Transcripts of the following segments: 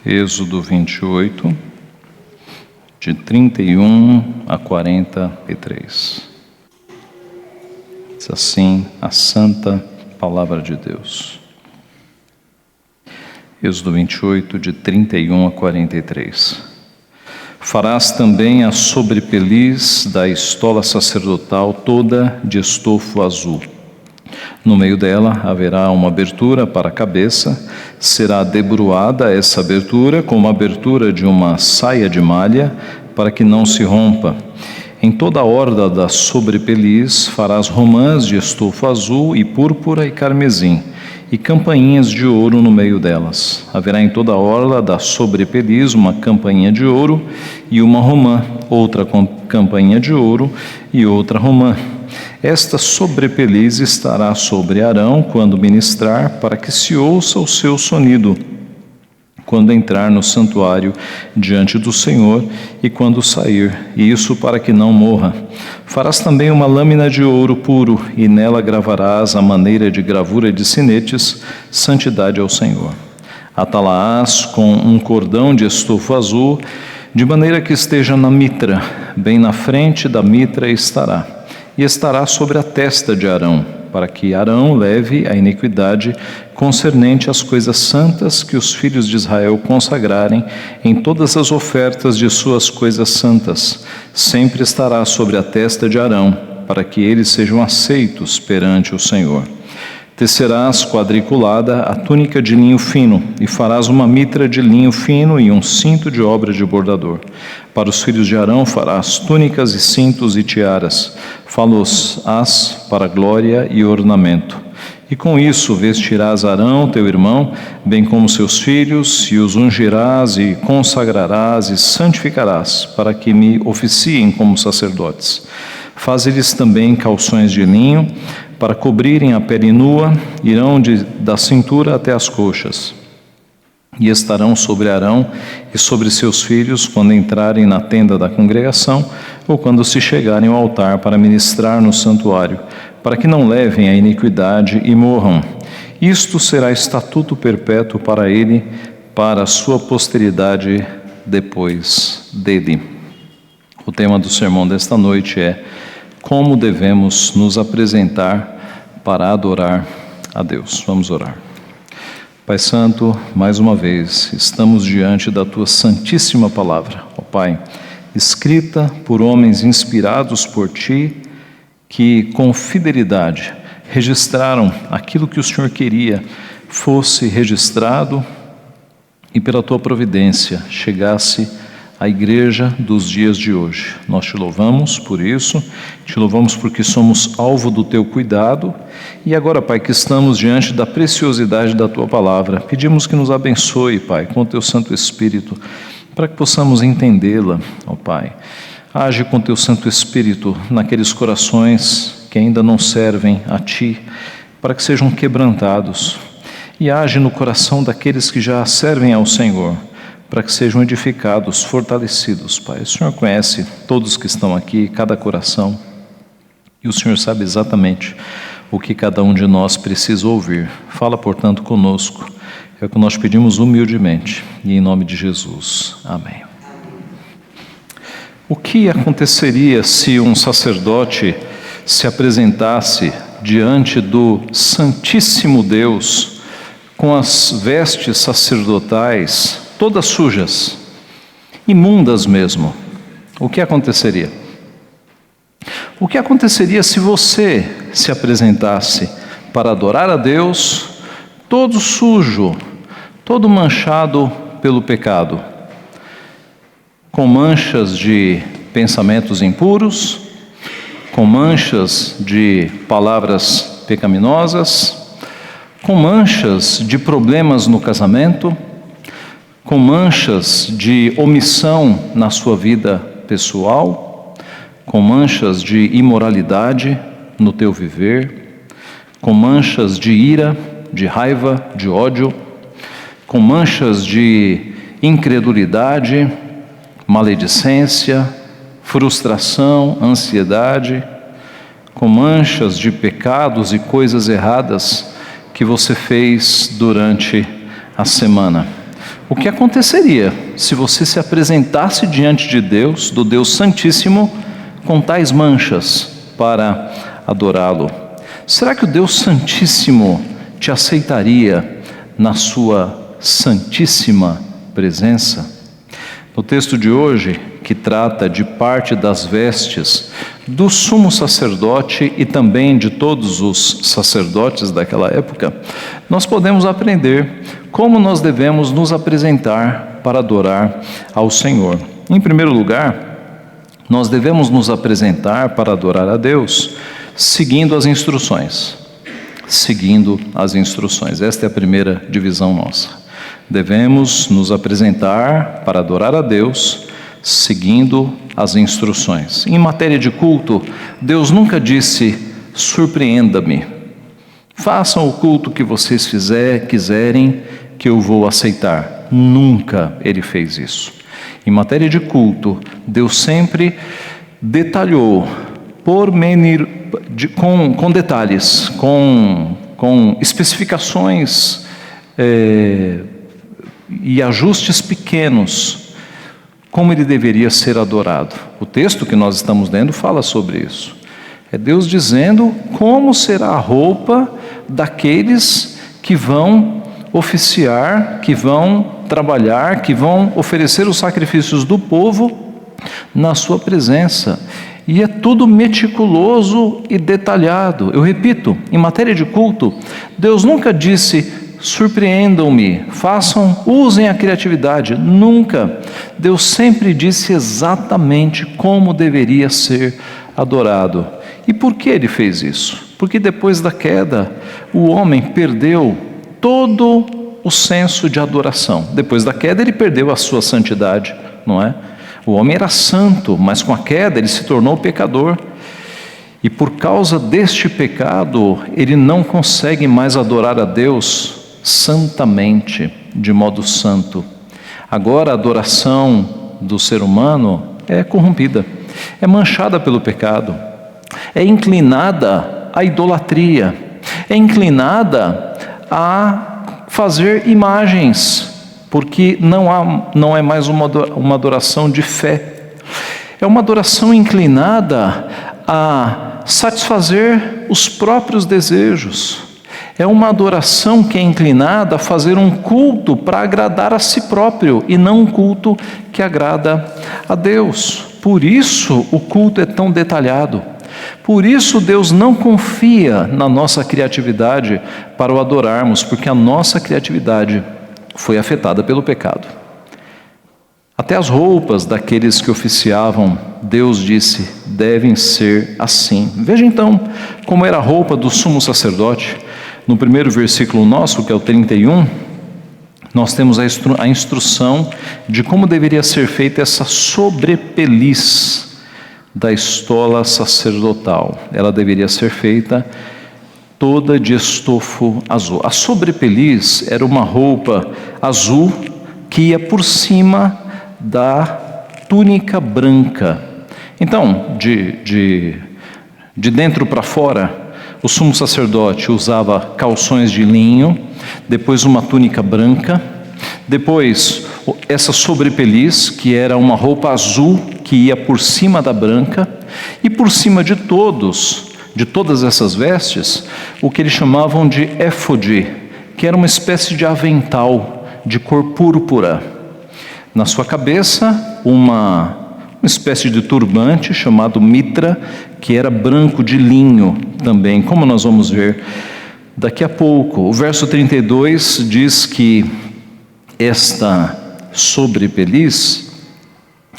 Êxodo 28, de 31 a 43. Diz assim a santa palavra de Deus. Êxodo 28, de 31 a 43. Farás também a sobrepeliz da estola sacerdotal toda de estofo azul. No meio dela haverá uma abertura para a cabeça, será debruada essa abertura como a abertura de uma saia de malha, para que não se rompa. Em toda a orla da sobrepeliz farás romãs de estofo azul e púrpura e carmesim, e campainhas de ouro no meio delas. Haverá em toda a orla da sobrepeliz uma campainha de ouro e uma romã, outra campainha de ouro e outra romã. Esta sobrepeliz estará sobre Arão quando ministrar, para que se ouça o seu sonido, quando entrar no santuário diante do Senhor e quando sair, e isso para que não morra. Farás também uma lâmina de ouro puro, e nela gravarás a maneira de gravura de sinetes, santidade ao Senhor. Atá-la-ás com um cordão de estofo azul, de maneira que esteja na mitra, bem na frente da mitra estará, e estará sobre a testa de Arão, para que Arão leve a iniquidade concernente às coisas santas que os filhos de Israel consagrarem em todas as ofertas de suas coisas santas. Sempre estará sobre a testa de Arão, para que eles sejam aceitos perante o Senhor. Tecerás quadriculada a túnica de linho fino, e farás uma mitra de linho fino e um cinto de obra de bordador. Para os filhos de Arão farás túnicas e cintos e tiaras, fá-los-ás para glória e ornamento. E com isso vestirás Arão, teu irmão, bem como seus filhos, e os ungirás e consagrarás e santificarás, para que me oficiem como sacerdotes. Faze-lhes também calções de linho, para cobrirem a pele nua, irão da cintura até as coxas. E estarão sobre Arão e sobre seus filhos quando entrarem na tenda da congregação, ou quando se chegarem ao altar para ministrar no santuário, para que não levem a iniquidade e morram. Isto será estatuto perpétuo para ele, para a sua posteridade depois dele. O tema do sermão desta noite é: como devemos nos apresentar para adorar a Deus. Vamos orar. Pai Santo, mais uma vez, estamos diante da Tua santíssima palavra, ó Pai, escrita por homens inspirados por Ti, que com fidelidade registraram aquilo que o Senhor queria fosse registrado e pela Tua providência chegasse a igreja dos dias de hoje. Nós te louvamos por isso, te louvamos porque somos alvo do teu cuidado, e agora, Pai, que estamos diante da preciosidade da tua palavra, pedimos que nos abençoe, Pai, com o teu Santo Espírito, para que possamos entendê-la, ó Pai. Age com teu Santo Espírito naqueles corações que ainda não servem a Ti, para que sejam quebrantados, e age no coração daqueles que já servem ao Senhor, para que sejam edificados, fortalecidos, Pai. O Senhor conhece todos que estão aqui, cada coração, e o Senhor sabe exatamente o que cada um de nós precisa ouvir. Fala, portanto, conosco. É o que nós pedimos humildemente, e em nome de Jesus. Amém. O que aconteceria se um sacerdote se apresentasse diante do Santíssimo Deus com as vestes sacerdotais todas sujas, imundas mesmo? O que aconteceria? O que aconteceria se você se apresentasse para adorar a Deus todo sujo, todo manchado pelo pecado, com manchas de pensamentos impuros, com manchas de palavras pecaminosas, com manchas de problemas no casamento, com manchas de omissão na sua vida pessoal, com manchas de imoralidade no teu viver, com manchas de ira, de raiva, de ódio, com manchas de incredulidade, maledicência, frustração, ansiedade, com manchas de pecados e coisas erradas que você fez durante a semana. o que aconteceria se você se apresentasse diante de Deus, do Deus Santíssimo, com tais manchas para adorá-lo? Será que o Deus Santíssimo te aceitaria na sua santíssima presença? No texto de hoje, que trata de parte das vestes do sumo sacerdote e também de todos os sacerdotes daquela época, nós podemos aprender como nós devemos nos apresentar para adorar ao Senhor. Em primeiro lugar, nós devemos nos apresentar para adorar a Deus seguindo as instruções. Seguindo as instruções. Esta é a primeira divisão nossa. Devemos nos apresentar para adorar a Deus seguindo as instruções. Em matéria de culto, Deus nunca disse: surpreenda-me, façam o culto que vocês quiserem, que eu vou aceitar. Nunca Ele fez isso. Em matéria de culto, Deus sempre detalhou, com detalhes, com especificações e ajustes pequenos, como ele deveria ser adorado. O texto que nós estamos lendo fala sobre isso. É Deus dizendo como será a roupa daqueles que vão oficiar, que vão trabalhar, que vão oferecer os sacrifícios do povo na sua presença. E é tudo meticuloso e detalhado. Eu repito, em matéria de culto, Deus nunca disse: surpreendam-me, usem a criatividade. Nunca. Deus sempre disse exatamente como deveria ser adorado. E por que Ele fez isso? Porque depois da queda, o homem perdeu todo o senso de adoração. Depois da queda, ele perdeu a sua santidade, não é? O homem era santo, mas com a queda ele se tornou pecador. E por causa deste pecado, ele não consegue mais adorar a Deus santamente, de modo santo. Agora a adoração do ser humano é corrompida, é manchada pelo pecado, é inclinada à idolatria, é inclinada a fazer imagens, porque não é mais uma adoração de fé, é uma adoração inclinada a satisfazer os próprios desejos. É uma adoração que é inclinada a fazer um culto para agradar a si próprio e não um culto que agrada a Deus. Por isso o culto é tão detalhado. Por isso Deus não confia na nossa criatividade para o adorarmos, porque a nossa criatividade foi afetada pelo pecado. Até as roupas daqueles que oficiavam, Deus disse, devem ser assim. Veja então como era a roupa do sumo sacerdote. No primeiro versículo nosso, que é o 31, nós temos a instrução de como deveria ser feita essa sobrepeliz da estola sacerdotal. Ela deveria ser feita toda de estofo azul. A sobrepeliz era uma roupa azul que ia por cima da túnica branca. Então, de dentro para fora, o sumo sacerdote usava calções de linho, depois uma túnica branca, depois essa sobrepeliz, que era uma roupa azul que ia por cima da branca, e por cima de todas essas vestes, o que eles chamavam de éfode, que era uma espécie de avental de cor púrpura. Na sua cabeça, uma espécie de turbante chamado mitra, que era branco de linho também, como nós vamos ver daqui a pouco. O verso 32 diz que esta sobrepeliz,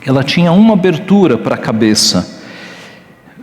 ela tinha uma abertura para a cabeça.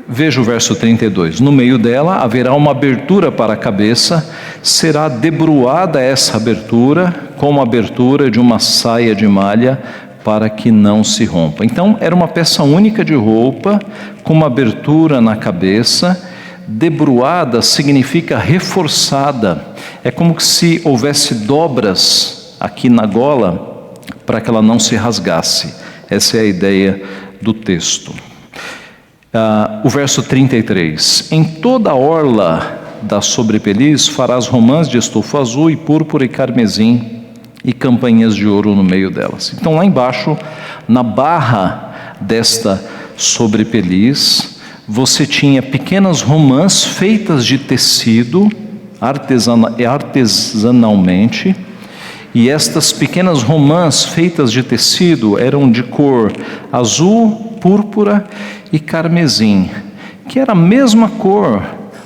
Veja o verso 32, no meio dela haverá uma abertura para a cabeça, será debruada essa abertura, como a abertura de uma saia de malha, para que não se rompa. Então era uma peça única de roupa, com uma abertura na cabeça. Debruada significa reforçada, é como se houvesse dobras aqui na gola, para que ela não se rasgasse. Essa é a ideia do texto. O verso 33, em toda a orla da sobrepeliz farás romãs de estofo azul e púrpura e carmesim, e campainhas de ouro no meio delas. Então lá embaixo, na barra desta sobrepeliz, você tinha pequenas romãs feitas de tecido artesanalmente, e estas pequenas romãs feitas de tecido eram de cor azul, púrpura e carmesim, que era a mesma cor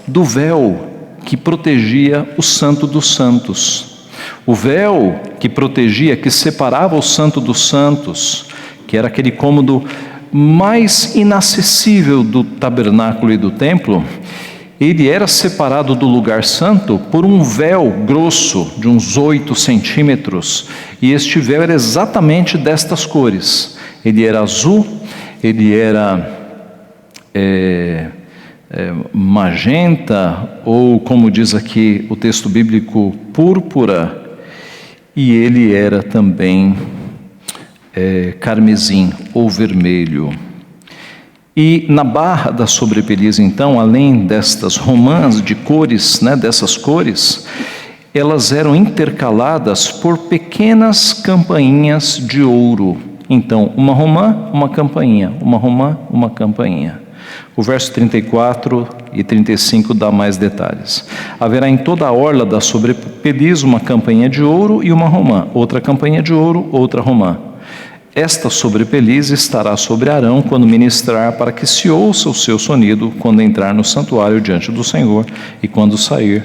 do véu que protegia o Santo dos Santos. O véu que protegia, que separava o Santo dos Santos, que era aquele cômodo mais inacessível do tabernáculo e do templo, ele era separado do lugar santo por um véu grosso de uns 8 centímetros, e este véu era exatamente destas cores. Ele era azul, ele era magenta, ou como diz aqui o texto bíblico, púrpura, e ele era também carmesim ou vermelho. E na barra da sobrepeliz, então, além destas romãs de cores, dessas cores, elas eram intercaladas por pequenas campainhas de ouro. Então, uma romã, uma campainha, uma romã, uma campainha. O verso 34 e 35 dá mais detalhes. Haverá em toda a orla da sobrepeliz uma campainha de ouro e uma romã, outra campainha de ouro, outra romã. Esta sobrepeliz estará sobre Arão quando ministrar, para que se ouça o seu sonido quando entrar no santuário diante do Senhor e quando sair,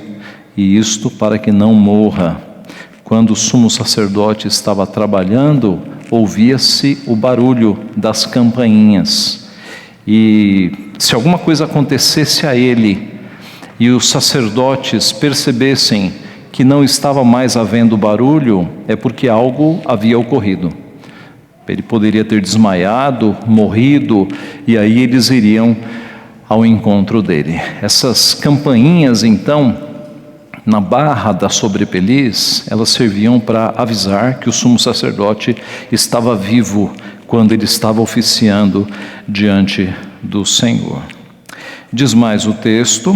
e isto para que não morra. Quando o sumo sacerdote estava trabalhando, ouvia-se o barulho das campainhas, e se alguma coisa acontecesse a ele e os sacerdotes percebessem que não estava mais havendo barulho, é porque algo havia ocorrido. Ele poderia ter desmaiado, morrido, e aí eles iriam ao encontro dele. Essas campainhas, então, na barra da sobrepeliz, elas serviam para avisar que o sumo sacerdote estava vivo quando ele estava oficiando diante do Senhor. Diz mais o texto,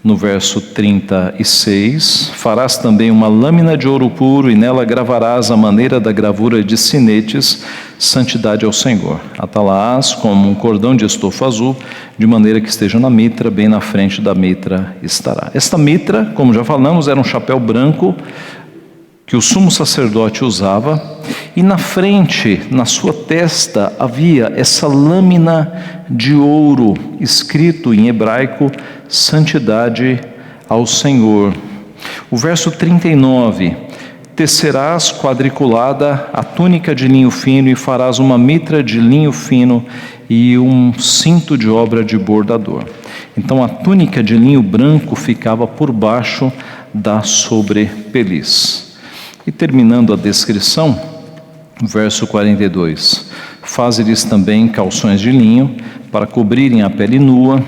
no verso 36, farás também uma lâmina de ouro puro, e nela gravarás a maneira da gravura de sinetes, santidade ao Senhor. Atalás como um cordão de estofa azul, de maneira que esteja na mitra, bem na frente da mitra estará. Esta mitra, como já falamos, era um chapéu branco que o sumo sacerdote usava, e na frente, na sua testa, havia essa lâmina de ouro, escrito em hebraico, santidade ao Senhor. O verso 39, tecerás quadriculada a túnica de linho fino, e farás uma mitra de linho fino e um cinto de obra de bordador. Então a túnica de linho branco ficava por baixo da sobrepeliz. E terminando a descrição, verso 42, faz-lhes também calções de linho para cobrirem a pele nua,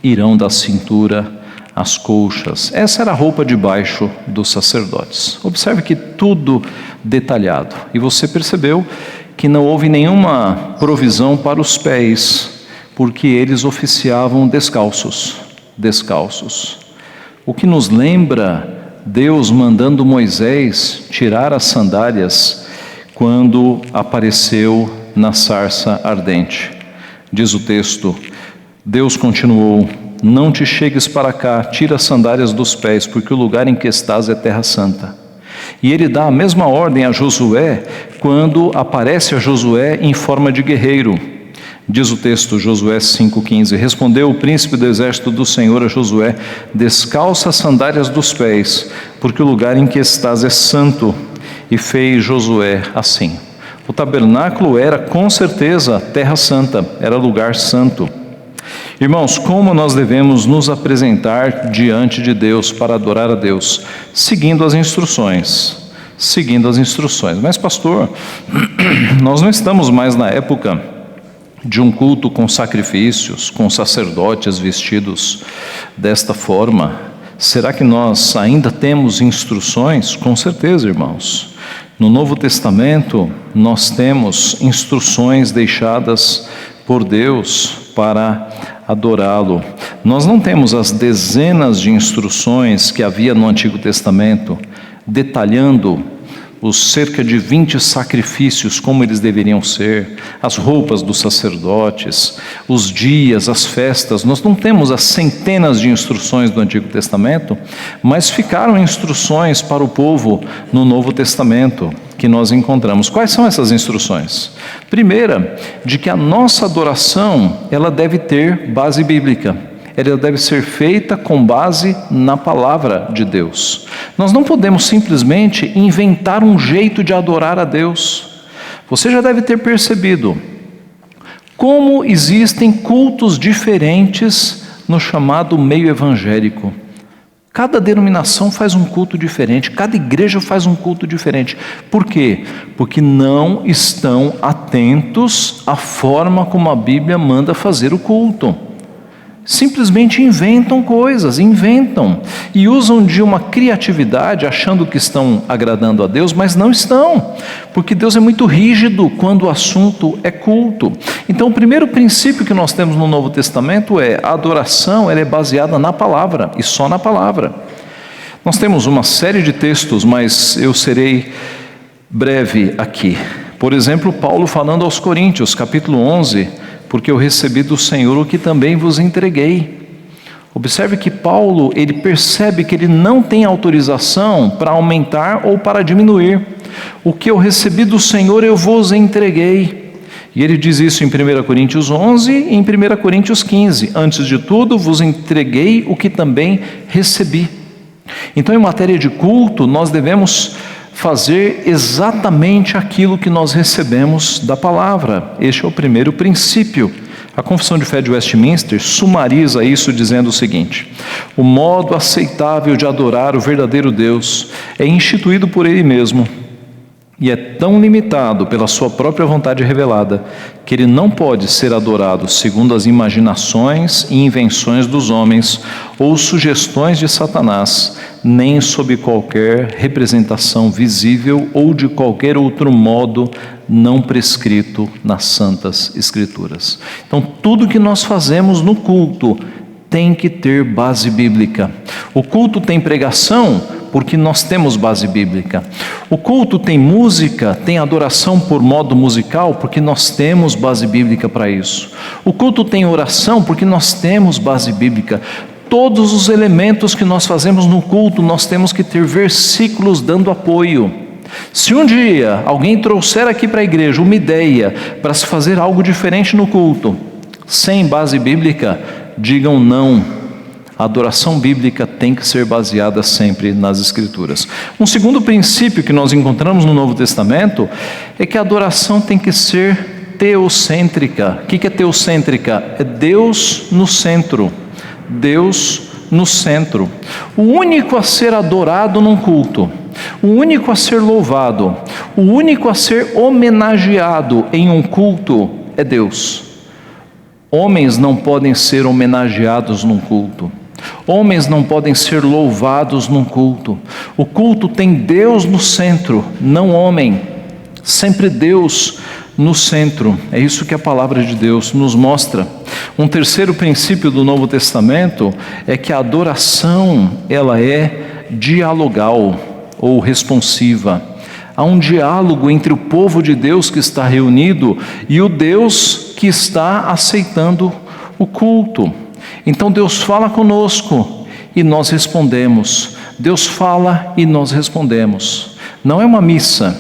irão da cintura às coxas. Essa era a roupa de baixo dos sacerdotes. Observe que tudo detalhado. E você percebeu que não houve nenhuma provisão para os pés, porque eles oficiavam descalços. O que nos lembra Deus mandando Moisés tirar as sandálias quando apareceu na sarça ardente. Diz o texto, Deus continuou, não te chegues para cá, tira as sandálias dos pés, porque o lugar em que estás é terra santa. E ele dá a mesma ordem a Josué, quando aparece a Josué em forma de guerreiro. Diz o texto, Josué 5,15, respondeu o príncipe do exército do Senhor a Josué, descalça as sandálias dos pés, porque o lugar em que estás é santo. E fez Josué assim. O tabernáculo era com certeza terra santa, era lugar santo. Irmãos, como nós devemos nos apresentar diante de Deus para adorar a Deus? Seguindo as instruções. Mas pastor, nós não estamos mais na época de um culto com sacrifícios, com sacerdotes vestidos desta forma. Será que nós ainda temos instruções? Com certeza, irmãos. No Novo Testamento, nós temos instruções deixadas por Deus para adorá-lo. Nós não temos as dezenas de instruções que havia no Antigo Testamento, detalhando os cerca de 20 sacrifícios, como eles deveriam ser, as roupas dos sacerdotes, os dias, as festas. Nós não temos as centenas de instruções do Antigo Testamento, mas ficaram instruções para o povo no Novo Testamento que nós encontramos. Quais são essas instruções? Primeira, de que a nossa adoração, ela deve ter base bíblica. Ela deve ser feita com base na palavra de Deus. Nós não podemos simplesmente inventar um jeito de adorar a Deus. Você já deve ter percebido como existem cultos diferentes no chamado meio evangélico. Cada denominação faz um culto diferente, cada igreja faz um culto diferente. Por quê? Porque não estão atentos à forma como a Bíblia manda fazer o culto. Simplesmente inventam coisas, e usam de uma criatividade, achando que estão agradando a Deus, mas não estão, porque Deus é muito rígido quando o assunto é culto. Então o primeiro princípio que nós temos no Novo Testamento é: a adoração, ela é baseada na palavra, e só na palavra. Nós temos uma série de textos, mas eu serei breve aqui. Por exemplo, Paulo falando aos Coríntios, capítulo 11, porque eu recebi do Senhor o que também vos entreguei. Observe que Paulo, ele percebe que ele não tem autorização para aumentar ou para diminuir. O que eu recebi do Senhor eu vos entreguei. E ele diz isso em 1 Coríntios 11 e em 1 Coríntios 15. Antes de tudo, vos entreguei o que também recebi. Então, em matéria de culto, nós devemos fazer exatamente aquilo que nós recebemos da palavra. Este é o primeiro princípio. A Confissão de Fé de Westminster sumariza isso dizendo o seguinte: o modo aceitável de adorar o verdadeiro Deus é instituído por Ele mesmo, e é tão limitado pela sua própria vontade revelada, que ele não pode ser adorado segundo as imaginações e invenções dos homens, ou sugestões de Satanás, nem sob qualquer representação visível ou de qualquer outro modo não prescrito nas Santas Escrituras. Então, tudo que nós fazemos no culto tem que ter base bíblica. O culto tem pregação porque nós temos base bíblica. O culto tem música, tem adoração por modo musical, porque nós temos base bíblica para isso. O culto tem oração porque nós temos base bíblica. Todos os elementos que nós fazemos no culto, nós temos que ter versículos dando apoio. Se um dia alguém trouxer aqui para a igreja uma ideia para se fazer algo diferente no culto, sem base bíblica, digam não. A adoração bíblica tem que ser baseada sempre nas Escrituras. Um segundo princípio que nós encontramos no Novo Testamento é que a adoração tem que ser teocêntrica. O que é teocêntrica? É Deus no centro. Deus no centro. O único a ser adorado num culto, o único a ser louvado, o único a ser homenageado em um culto é Deus. Homens não podem ser homenageados num culto. Homens não podem ser louvados num culto. O culto tem Deus no centro, não homem. Sempre Deus no centro. É isso que a palavra de Deus nos mostra. Um terceiro princípio do Novo Testamento é que a adoração, ela é dialogal ou responsiva. Há um diálogo entre o povo de Deus que está reunido e o Deus que está aceitando o culto. Então Deus fala conosco e nós respondemos. Deus fala e nós respondemos. Não é uma missa.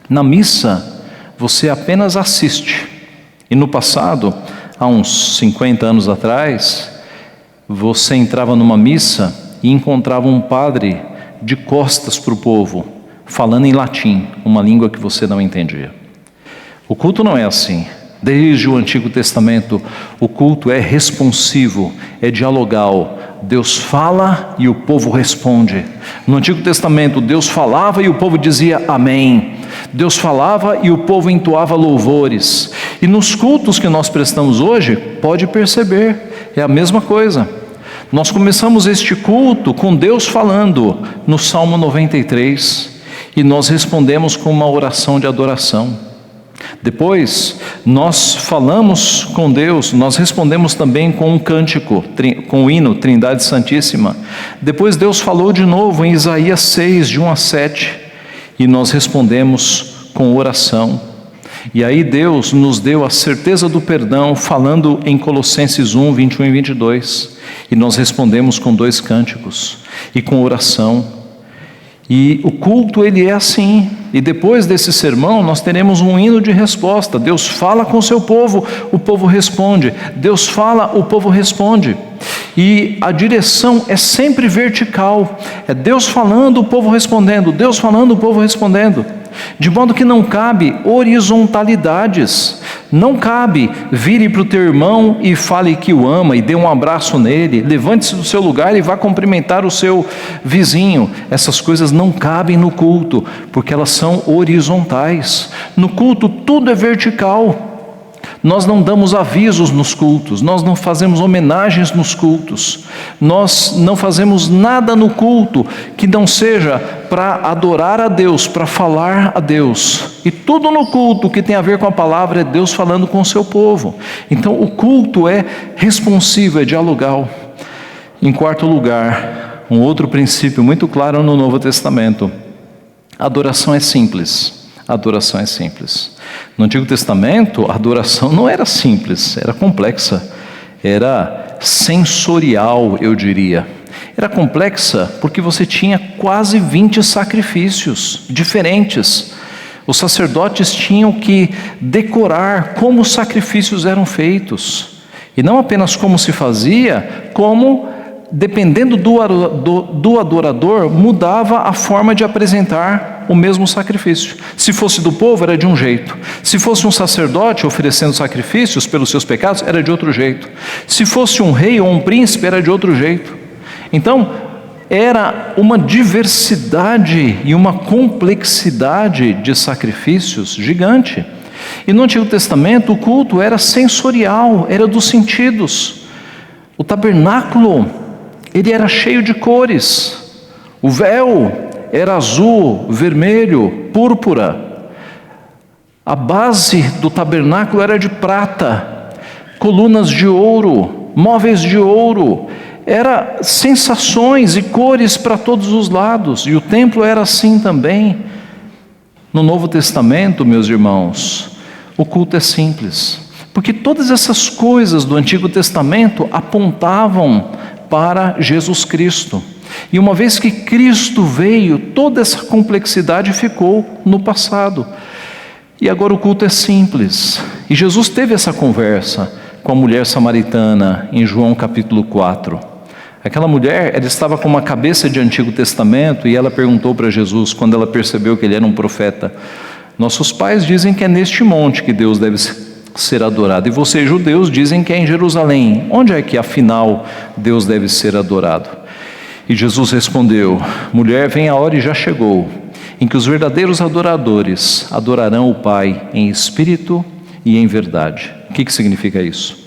Na missa você apenas assiste. E no passado, há uns 50 anos atrás, você entrava numa missa e encontrava um padre de costas para o povo, falando em latim, uma língua que você não entendia. O culto não é assim. Desde o Antigo Testamento, o culto é responsivo, é dialogal. Deus fala e o povo responde. No Antigo Testamento, Deus falava e o povo dizia amém. Deus falava e o povo entoava louvores. E nos cultos que nós prestamos hoje, pode perceber, é a mesma coisa. Nós começamos este culto com Deus falando no Salmo 93 e nós respondemos com uma oração de adoração. Depois, nós falamos com Deus, nós respondemos também com um cântico, com o hino Trindade Santíssima. Depois Deus falou de novo em Isaías 6, de 1 a 7, e nós respondemos com oração. E aí Deus nos deu a certeza do perdão, falando em Colossenses 1, 21 e 22. E nós respondemos com 2 cânticos e com oração. E o culto, ele é assim. E depois desse sermão, nós teremos um hino de resposta. Deus fala com o seu povo, o povo responde. Deus fala, o povo responde. E a direção é sempre vertical. É Deus falando, o povo respondendo. Deus falando, o povo respondendo. De modo que não cabe horizontalidades. Não cabe vire para o teu irmão e fale que o ama e dê um abraço nele. Levante-se do seu lugar e vá cumprimentar o seu vizinho. Essas coisas não cabem no culto, porque elas são horizontais. No culto tudo é vertical. Nós não damos avisos nos cultos, nós não fazemos homenagens nos cultos, nós não fazemos nada no culto que não seja para adorar a Deus, para falar a Deus. E tudo no culto que tem a ver com a palavra é Deus falando com o seu povo. Então o culto é responsivo, é dialogal. Em quarto lugar, um outro princípio muito claro no Novo Testamento: a adoração é simples. A adoração é simples. No Antigo Testamento, a adoração não era simples, era complexa, era sensorial, eu diria. Era complexa porque você tinha quase 20 sacrifícios diferentes. Os sacerdotes tinham que decorar como os sacrifícios eram feitos. E não apenas como se fazia, como, dependendo do adorador, mudava a forma de apresentar o mesmo sacrifício. Se fosse do povo, era de um jeito. Se fosse um sacerdote oferecendo sacrifícios pelos seus pecados, era de outro jeito. Se fosse um rei ou um príncipe, era de outro jeito. Então, era uma diversidade e uma complexidade de sacrifícios gigante. E no Antigo Testamento, o culto era sensorial, era dos sentidos. O tabernáculo, ele era cheio de cores. O véu era azul, vermelho, púrpura. A base do tabernáculo era de prata, colunas de ouro, móveis de ouro. Era sensações e cores para todos os lados. E o templo era assim também. No Novo Testamento, meus irmãos, o culto é simples, porque todas essas coisas do Antigo Testamento apontavam para Jesus Cristo. E uma vez que Cristo veio, toda essa complexidade ficou no passado. E agora o culto é simples. E Jesus teve essa conversa com a mulher samaritana em João capítulo 4. Aquela mulher, ela estava com uma cabeça de Antigo Testamento e ela perguntou para Jesus, quando ela percebeu que ele era um profeta: nossos pais dizem que é neste monte que Deus deve ser adorado, e vocês judeus dizem que é em Jerusalém. Onde é que afinal Deus deve ser adorado? E Jesus respondeu: mulher, vem a hora e já chegou, em que os verdadeiros adoradores adorarão o Pai em espírito e em verdade. O que significa isso?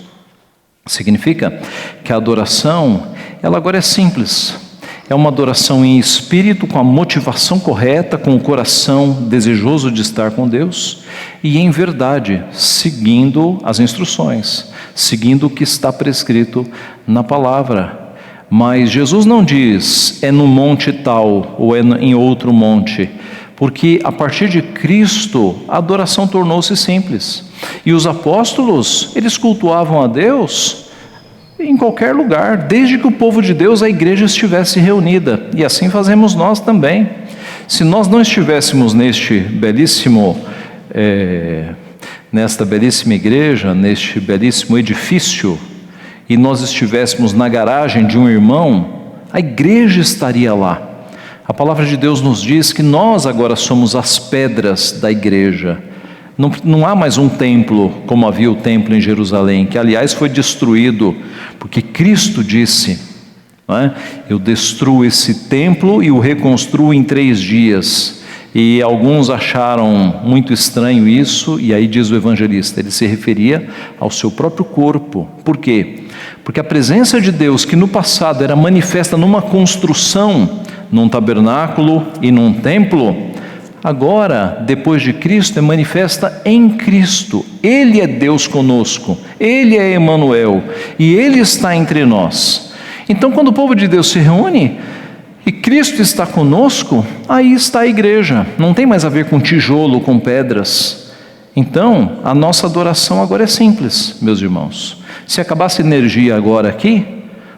Significa que a adoração, ela agora é simples. É uma adoração em espírito, com a motivação correta, com o coração desejoso de estar com Deus, e em verdade, seguindo as instruções, seguindo o que está prescrito na palavra. Mas Jesus não diz, é no monte tal, ou é em outro monte, porque a partir de Cristo, a adoração tornou-se simples. E os apóstolos, eles cultuavam a Deus em qualquer lugar, desde que o povo de Deus, a igreja, estivesse reunida. E assim fazemos nós também. Se nós não estivéssemos nesta belíssima igreja, neste belíssimo edifício, e nós estivéssemos na garagem de um irmão, a igreja estaria lá. A palavra de Deus nos diz que nós agora somos as pedras da igreja. Não há mais um templo como havia o templo em Jerusalém, que aliás foi destruído, porque Cristo disse, não é? Eu destruo esse templo e o reconstruo em 3 dias. E alguns acharam muito estranho isso, e aí diz o evangelista, ele se referia ao seu próprio corpo. Por quê? Porque a presença de Deus, que no passado era manifesta numa construção, num tabernáculo e num templo, agora, depois de Cristo, é manifesta em Cristo. Ele é Deus conosco, Ele é Emanuel, e Ele está entre nós. Então, quando o povo de Deus se reúne, e Cristo está conosco, aí está a igreja. Não tem mais a ver com tijolo, com pedras. Então, a nossa adoração agora é simples, meus irmãos. Se acabasse a energia agora aqui,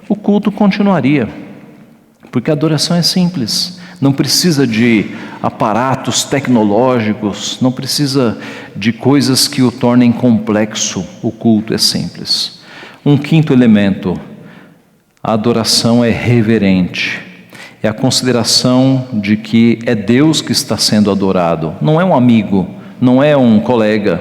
o culto continuaria, porque a adoração é simples. Não precisa de aparatos tecnológicos, não precisa de coisas que o tornem complexo. O culto é simples. Um quinto elemento: a adoração é reverente. É a consideração de que é Deus que está sendo adorado, não é um amigo, não é um colega,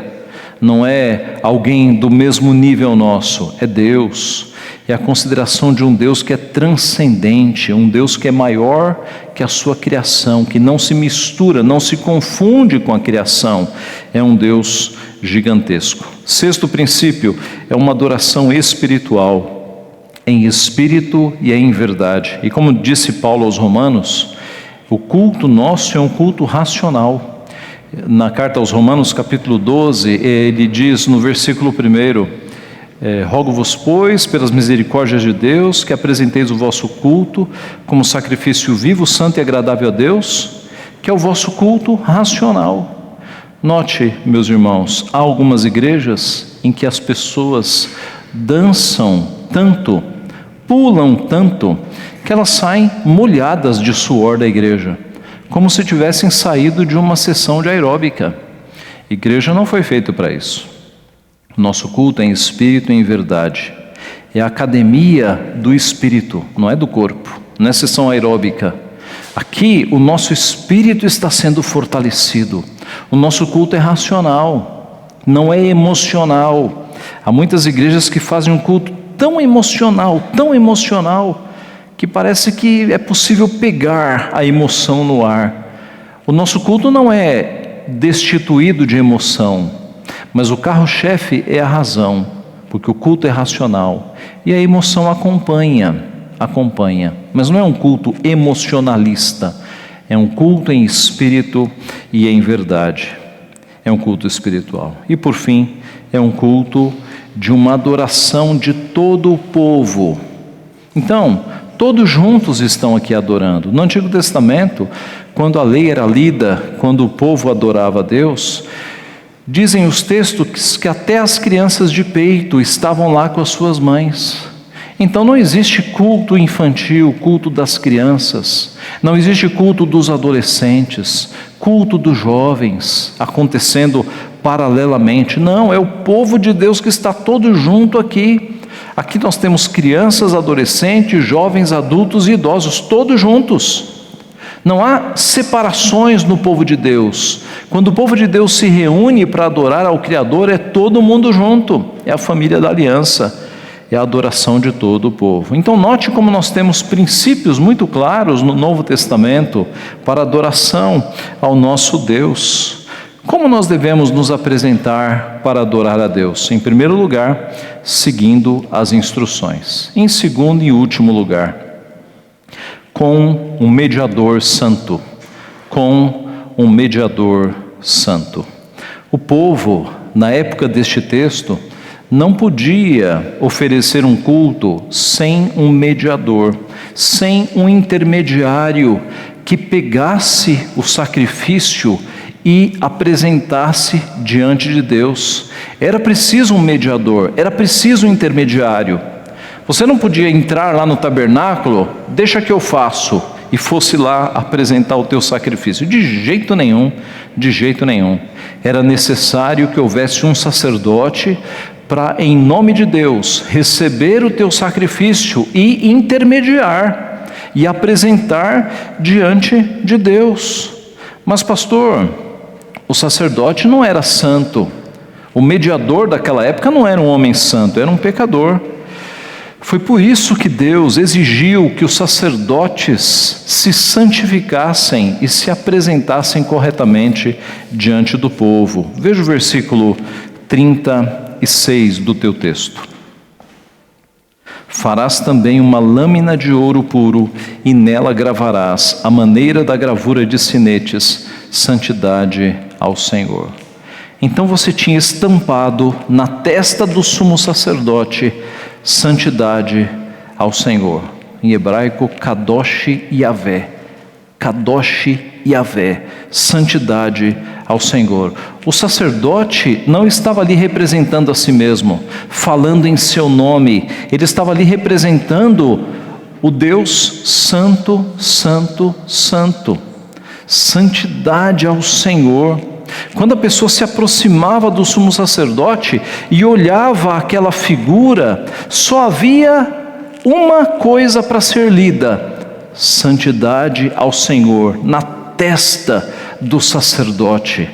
não é alguém do mesmo nível nosso, é Deus. É a consideração de um Deus que é transcendente, um Deus que é maior que a sua criação, que não se mistura, não se confunde com a criação. É um Deus gigantesco. Sexto princípio, é uma adoração espiritual, em espírito e em verdade. E como disse Paulo aos Romanos, o culto nosso é um culto racional. Na carta aos Romanos, capítulo 12, ele diz no versículo 1, rogo-vos, pois, pelas misericórdias de Deus, que apresenteis o vosso culto como sacrifício vivo, santo e agradável a Deus, que é o vosso culto racional. Note, meus irmãos, há algumas igrejas em que as pessoas dançam tanto, pulam tanto, que elas saem molhadas de suor da igreja, como se tivessem saído de uma sessão de aeróbica. Igreja não foi feita para isso. Nosso culto é em espírito e em verdade. É a academia do espírito, não é do corpo, não é sessão aeróbica. Aqui o nosso espírito está sendo fortalecido. O nosso culto é racional, não é emocional. Há muitas igrejas que fazem um culto tão emocional, que parece que é possível pegar a emoção no ar. O nosso culto não é destituído de emoção, mas o carro-chefe é a razão, porque o culto é racional, e a emoção acompanha, mas não é um culto emocionalista, é um culto em espírito e em verdade, é um culto espiritual. E por fim, é um culto de uma adoração de todo o povo. Então, todos juntos estão aqui adorando. No Antigo Testamento, quando a lei era lida, quando o povo adorava a Deus, dizem os textos que até as crianças de peito estavam lá com as suas mães. Então não existe culto infantil, culto das crianças, não existe culto dos adolescentes, culto dos jovens acontecendo paralelamente. Não, é o povo de Deus que está todo junto aqui. Aqui nós temos crianças, adolescentes, jovens, adultos e idosos, todos juntos. Não há separações no povo de Deus. Quando o povo de Deus se reúne para adorar ao Criador, é todo mundo junto, é a família da aliança, é a adoração de todo o povo. Então note como nós temos princípios muito claros no Novo Testamento para adoração ao nosso Deus. Como nós devemos nos apresentar para adorar a Deus? Em primeiro lugar, seguindo as instruções. Em segundo e último lugar, com um mediador santo, O povo, na época deste texto, não podia oferecer um culto sem um mediador, sem um intermediário que pegasse o sacrifício e apresentasse diante de Deus. Era preciso um mediador, era preciso um intermediário. Você não podia entrar lá no tabernáculo, deixa que eu faço, e fosse lá apresentar o teu sacrifício. De jeito nenhum. Era necessário que houvesse um sacerdote para, em nome de Deus, receber o teu sacrifício e intermediar, e apresentar diante de Deus. Mas pastor, o sacerdote não era santo, o mediador daquela época não era um homem santo, era um pecador. Foi por isso que Deus exigiu que os sacerdotes se santificassem e se apresentassem corretamente diante do povo. Veja o versículo 36 do teu texto. Farás também uma lâmina de ouro puro, e nela gravarás, à maneira da gravura de sinetes, santidade ao Senhor. Então você tinha estampado na testa do sumo sacerdote, santidade ao Senhor. em hebraico, Kadosh Yavé. Kadosh Yavé, santidade ao Senhor. O sacerdote não estava ali representando a si mesmo, falando em seu nome, ele estava ali representando o Deus Santo, Santo, Santo. Santidade ao Senhor. Quando a pessoa se aproximava do sumo sacerdote e olhava aquela figura, só havia uma coisa para ser lida: santidade ao Senhor, na testa do sacerdote.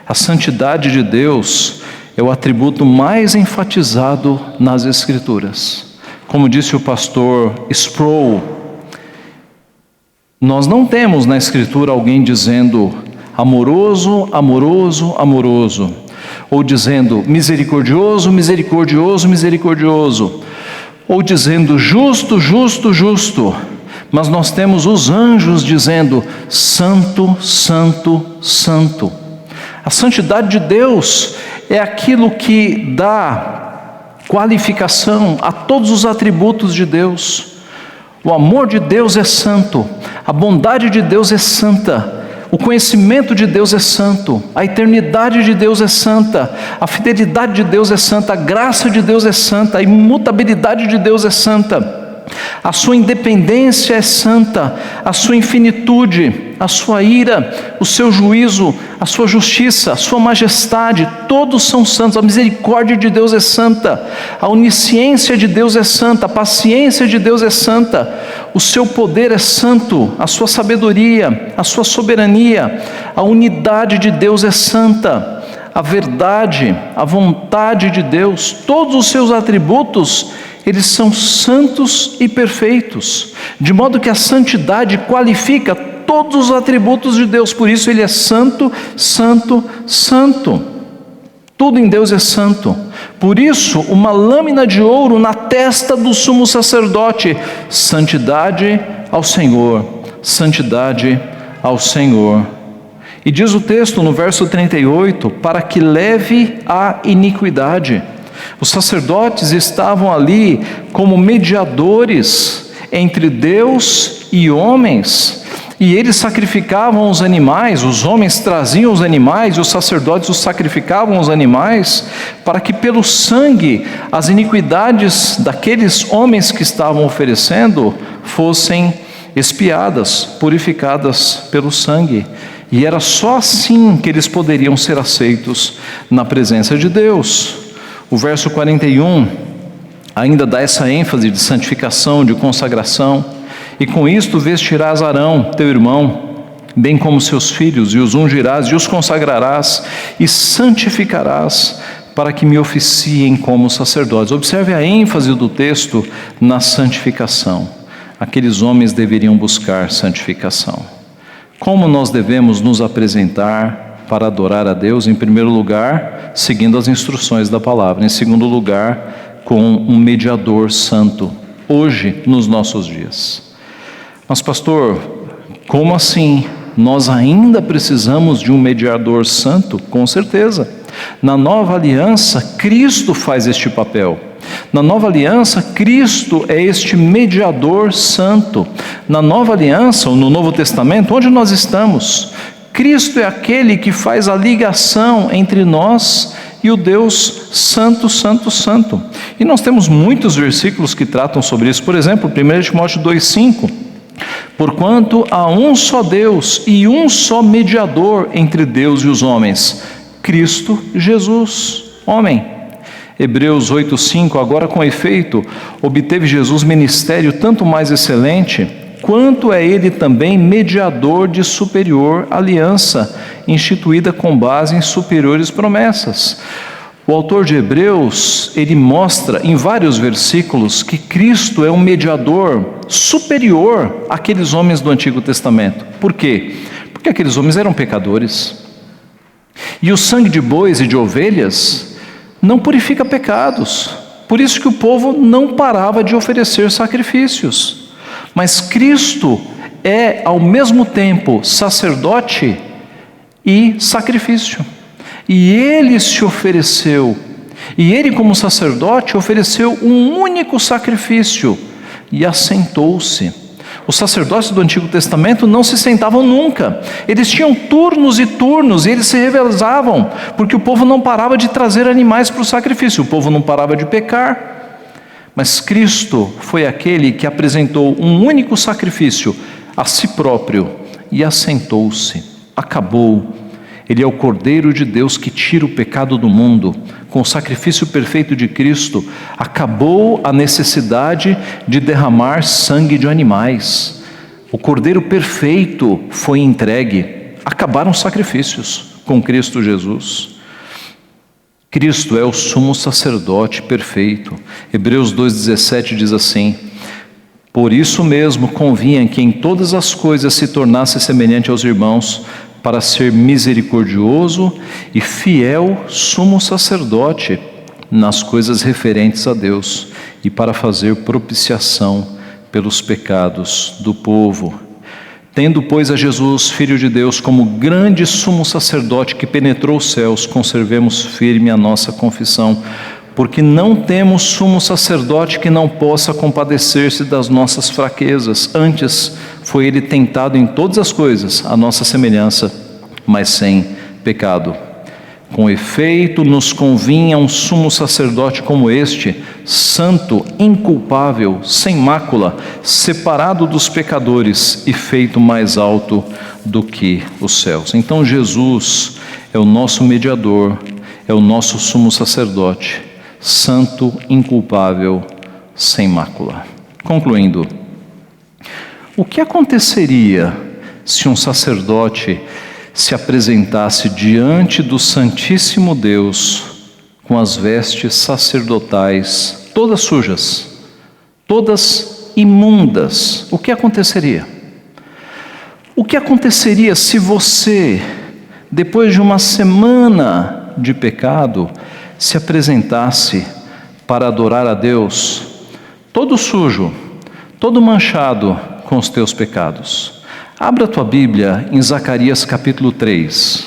A santidade de Deus é o atributo mais enfatizado nas Escrituras. Como disse o pastor Sproul, nós não temos na Escritura alguém dizendo amoroso, amoroso, amoroso, ou dizendo misericordioso, misericordioso, misericordioso, ou dizendo justo, justo, justo. Mas nós temos os anjos dizendo santo, santo, santo. A santidade de Deus é aquilo que dá qualificação a todos os atributos de Deus. O amor de Deus é santo, a bondade de Deus é santa, o conhecimento de Deus é santo, a eternidade de Deus é santa, a fidelidade de Deus é santa, a graça de Deus é santa, a imutabilidade de Deus é santa. A sua independência é santa, a sua infinitude, a sua ira, o seu juízo, a sua justiça, a sua majestade, todos são santos. A misericórdia de Deus é santa, a onisciência de Deus é santa, a paciência de Deus é santa, o seu poder é santo, a sua sabedoria, a sua soberania, a unidade de Deus é santa, a verdade, a vontade de Deus, todos os seus atributos, eles são santos e perfeitos, de modo que a santidade qualifica todos os atributos de Deus. Por isso ele é santo, santo, santo. Tudo em Deus é santo. Por isso, uma lâmina de ouro na testa do sumo sacerdote: santidade ao Senhor, santidade ao Senhor. E diz o texto no verso 38, para que leve a iniquidade. Os sacerdotes estavam ali como mediadores entre Deus e homens, e eles sacrificavam os animais, os homens traziam os animais, e os sacerdotes os sacrificavam os animais, para que pelo sangue as iniquidades daqueles homens que estavam oferecendo fossem expiadas, purificadas pelo sangue. E era só assim que eles poderiam ser aceitos na presença de Deus. O verso 41 ainda dá essa ênfase de santificação, de consagração. E com isto vestirás Arão, teu irmão, bem como seus filhos, e os ungirás e os consagrarás e santificarás, para que me oficiem como sacerdotes. Observe a ênfase do texto na santificação. Aqueles homens deveriam buscar santificação. Como nós devemos nos apresentar para adorar a Deus? Em primeiro lugar, seguindo as instruções da palavra. Em segundo lugar, com um mediador santo, hoje, nos nossos dias. Mas pastor, como assim? Nós ainda precisamos de um mediador santo? Com certeza. Na nova aliança, Cristo faz este papel. Na nova aliança, Cristo é este mediador santo. Na nova aliança, ou no Novo Testamento, onde nós estamos? Cristo é aquele que faz a ligação entre nós e o Deus Santo, Santo, Santo. E nós temos muitos versículos que tratam sobre isso. Por exemplo, 1 Timóteo 2,5. Porquanto há um só Deus e um só mediador entre Deus e os homens, Cristo Jesus, homem. Hebreus 8,5. Agora, com efeito, obteve Jesus ministério tanto mais excelente, quanto é ele também mediador de superior aliança, instituída com base em superiores promessas. O autor de Hebreus, ele mostra em vários versículos que Cristo é um mediador superior àqueles homens do Antigo Testamento. Por quê? Porque aqueles homens eram pecadores. E o sangue de bois e de ovelhas não purifica pecados. Por isso que o povo não parava de oferecer sacrifícios. Mas Cristo é ao mesmo tempo sacerdote e sacrifício. E ele se ofereceu, e ele como sacerdote ofereceu um único sacrifício, e assentou-se. Os sacerdotes do Antigo Testamento não se sentavam nunca. Eles tinham turnos e turnos, e eles se revezavam, porque o povo não parava de trazer animais para o sacrifício, o povo não parava de pecar. Mas Cristo foi aquele que apresentou um único sacrifício a si próprio e assentou-se. Acabou. Ele é o Cordeiro de Deus que tira o pecado do mundo. Com o sacrifício perfeito de Cristo, acabou a necessidade de derramar sangue de animais. O Cordeiro perfeito foi entregue. Acabaram os sacrifícios com Cristo Jesus. Cristo é o sumo sacerdote perfeito. Hebreus 2,17 diz assim: por isso mesmo convinha que em todas as coisas se tornasse semelhante aos irmãos, para ser misericordioso e fiel sumo sacerdote nas coisas referentes a Deus e para fazer propiciação pelos pecados do povo. Tendo, pois, a Jesus, Filho de Deus, como grande sumo sacerdote que penetrou os céus, conservemos firme a nossa confissão, porque não temos sumo sacerdote que não possa compadecer-se das nossas fraquezas. Antes foi ele tentado em todas as coisas, a nossa semelhança, mas sem pecado. Com efeito, nos convinha um sumo sacerdote como este, santo, inculpável, sem mácula, separado dos pecadores e feito mais alto do que os céus. Então Jesus é o nosso mediador, é o nosso sumo sacerdote, santo, inculpável, sem mácula. Concluindo, o que aconteceria se um sacerdote se apresentasse diante do Santíssimo Deus com as vestes sacerdotais todas sujas, todas imundas? O que aconteceria? O que aconteceria se você, depois de uma semana de pecado, se apresentasse para adorar a Deus todo sujo, todo manchado com os teus pecados? Abra a tua Bíblia em Zacarias capítulo 3.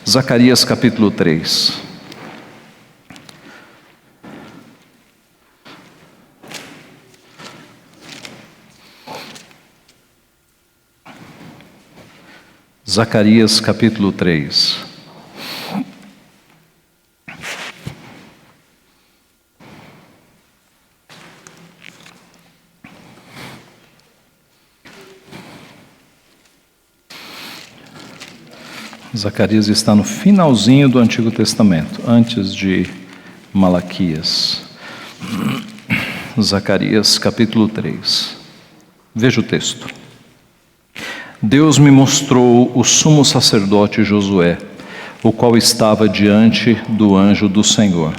Zacarias capítulo 3. Zacarias capítulo 3. Zacarias está no finalzinho do Antigo Testamento, antes de Malaquias. Zacarias capítulo 3. Veja o texto. Deus me mostrou o sumo sacerdote Josué, o qual estava diante do anjo do Senhor.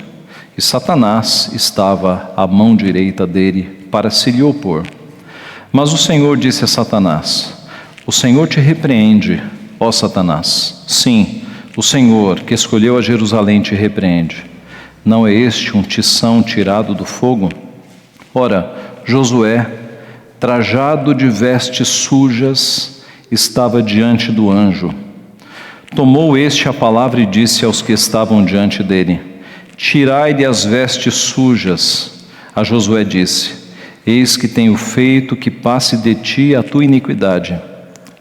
E Satanás estava à mão direita dele para se lhe opor. Mas o Senhor disse a Satanás: o Senhor te repreende, ó Satanás. Sim, o Senhor, que escolheu a Jerusalém, te repreende. Não é este um tição tirado do fogo? Ora, Josué, trajado de vestes sujas, estava diante do anjo. Tomou este a palavra e disse aos que estavam diante dele: tirai-lhe as vestes sujas. A Josué disse: eis que tenho feito que passe de ti a tua iniquidade,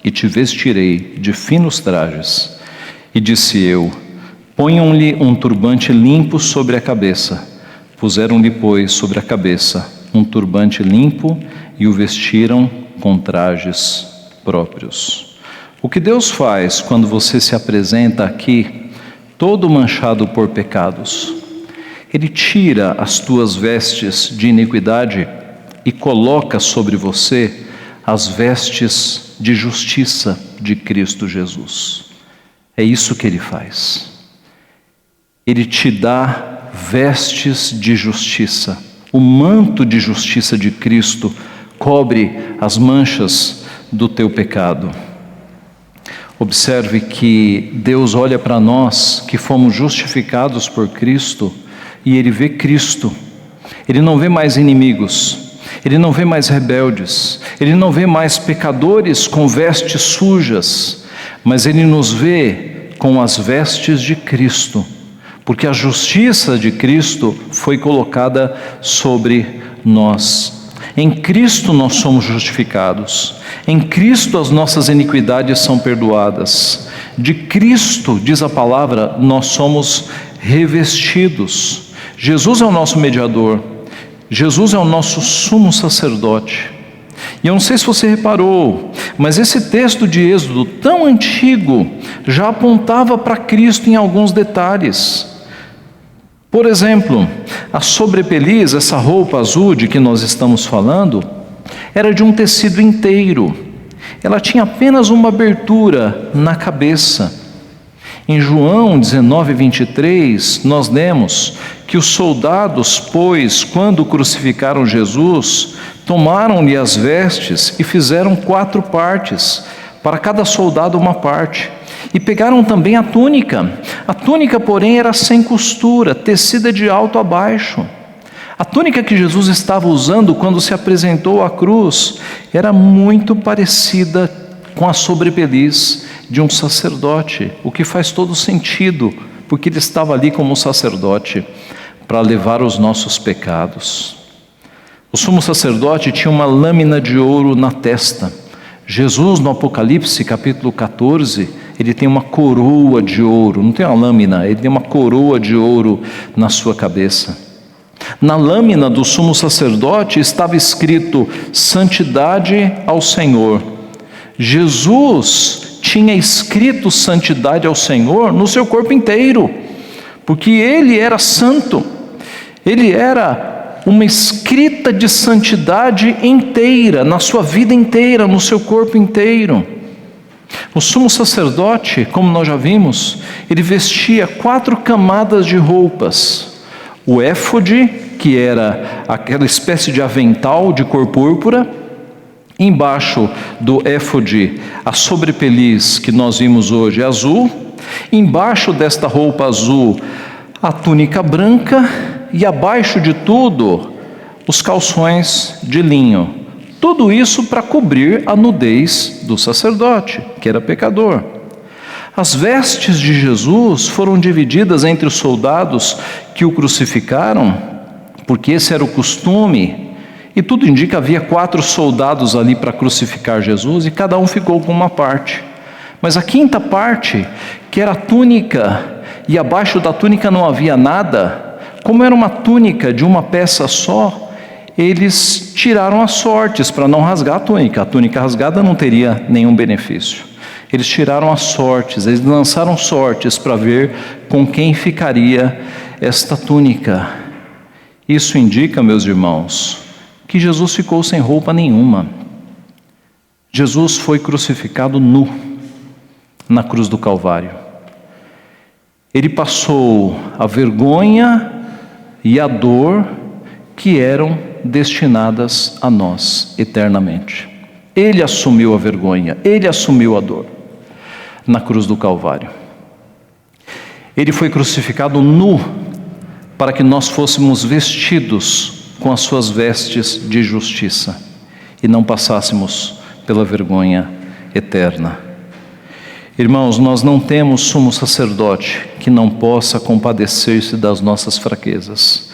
e te vestirei de finos trajes. E disse eu: ponham-lhe um turbante limpo sobre a cabeça. Puseram-lhe, pois, sobre a cabeça um turbante limpo e o vestiram com trajes próprios. O que Deus faz quando você se apresenta aqui, todo manchado por pecados? Ele tira as tuas vestes de iniquidade e coloca sobre você as vestes de justiça de Cristo Jesus. É isso que Ele faz. Ele te dá vestes de justiça. O manto de justiça de Cristo cobre as manchas do teu pecado. Observe que Deus olha para nós que fomos justificados por Cristo e Ele vê Cristo. Ele não vê mais inimigos. Ele não vê mais rebeldes, Ele não vê mais pecadores com vestes sujas, mas Ele nos vê com as vestes de Cristo, porque a justiça de Cristo foi colocada sobre nós. Em Cristo nós somos justificados. Em Cristo as nossas iniquidades são perdoadas. De Cristo, diz a palavra, nós somos revestidos. Jesus é o nosso mediador. Jesus é o nosso sumo sacerdote. E eu não sei se você reparou, mas esse texto de Êxodo tão antigo já apontava para Cristo em alguns detalhes. Por exemplo, a sobrepeliz, essa roupa azul de que nós estamos falando, era de um tecido inteiro. Ela tinha apenas uma abertura na cabeça. Em João 19:23, nós lemos que os soldados, pois, quando crucificaram Jesus, tomaram-lhe as vestes e fizeram 4 partes, para cada soldado uma parte. E pegaram também a túnica. A túnica, porém, era sem costura, tecida de alto a baixo. A túnica que Jesus estava usando quando se apresentou à cruz era muito parecida com a sobrepeliz de um sacerdote, o que faz todo sentido, porque ele estava ali como sacerdote para levar os nossos pecados. O sumo sacerdote tinha uma lâmina de ouro na testa. Jesus, no Apocalipse capítulo 14, ele tem uma coroa de ouro, não tem uma lâmina, ele tem uma coroa de ouro na sua cabeça. Na lâmina do sumo sacerdote estava escrito: santidade ao Senhor. Jesus tinha escrito santidade ao Senhor no seu corpo inteiro, porque ele era santo, ele era uma escrita de santidade inteira, na sua vida inteira, no seu corpo inteiro. O sumo sacerdote, como nós já vimos, ele vestia 4 camadas de roupas: o éfode, que era aquela espécie de avental de cor púrpura. Embaixo do éfode, a sobrepeliz que nós vimos hoje é azul. Embaixo desta roupa azul, a túnica branca. E abaixo de tudo, os calções de linho. Tudo isso para cobrir a nudez do sacerdote, que era pecador. As vestes de Jesus foram divididas entre os soldados que o crucificaram, porque esse era o costume. E tudo indica que havia 4 soldados ali para crucificar Jesus, e cada um ficou com uma parte. Mas a 5ª parte, que era a túnica, e abaixo da túnica não havia nada, como era uma túnica de uma peça só, eles tiraram as sortes para não rasgar a túnica. A túnica rasgada não teria nenhum benefício. Eles tiraram as sortes, eles lançaram sortes para ver com quem ficaria esta túnica. Isso indica, meus irmãos, que Jesus ficou sem roupa nenhuma. Jesus foi crucificado nu na cruz do Calvário. Ele passou a vergonha e a dor que eram destinadas a nós eternamente. Ele assumiu a vergonha, ele assumiu a dor na cruz do Calvário. Ele foi crucificado nu para que nós fôssemos vestidos com as suas vestes de justiça e não passássemos pela vergonha eterna. Irmãos, nós não temos sumo sacerdote que não possa compadecer-se das nossas fraquezas,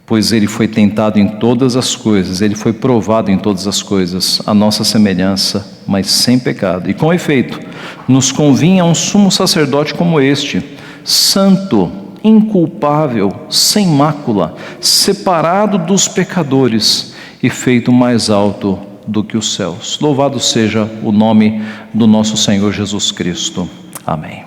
pois ele foi tentado em todas as coisas, ele foi provado em todas as coisas, a nossa semelhança, mas sem pecado. E com efeito, nos convinha um sumo sacerdote como este, santo, inculpável, sem mácula, separado dos pecadores e feito mais alto do que os céus. Louvado seja o nome do nosso Senhor Jesus Cristo. Amém.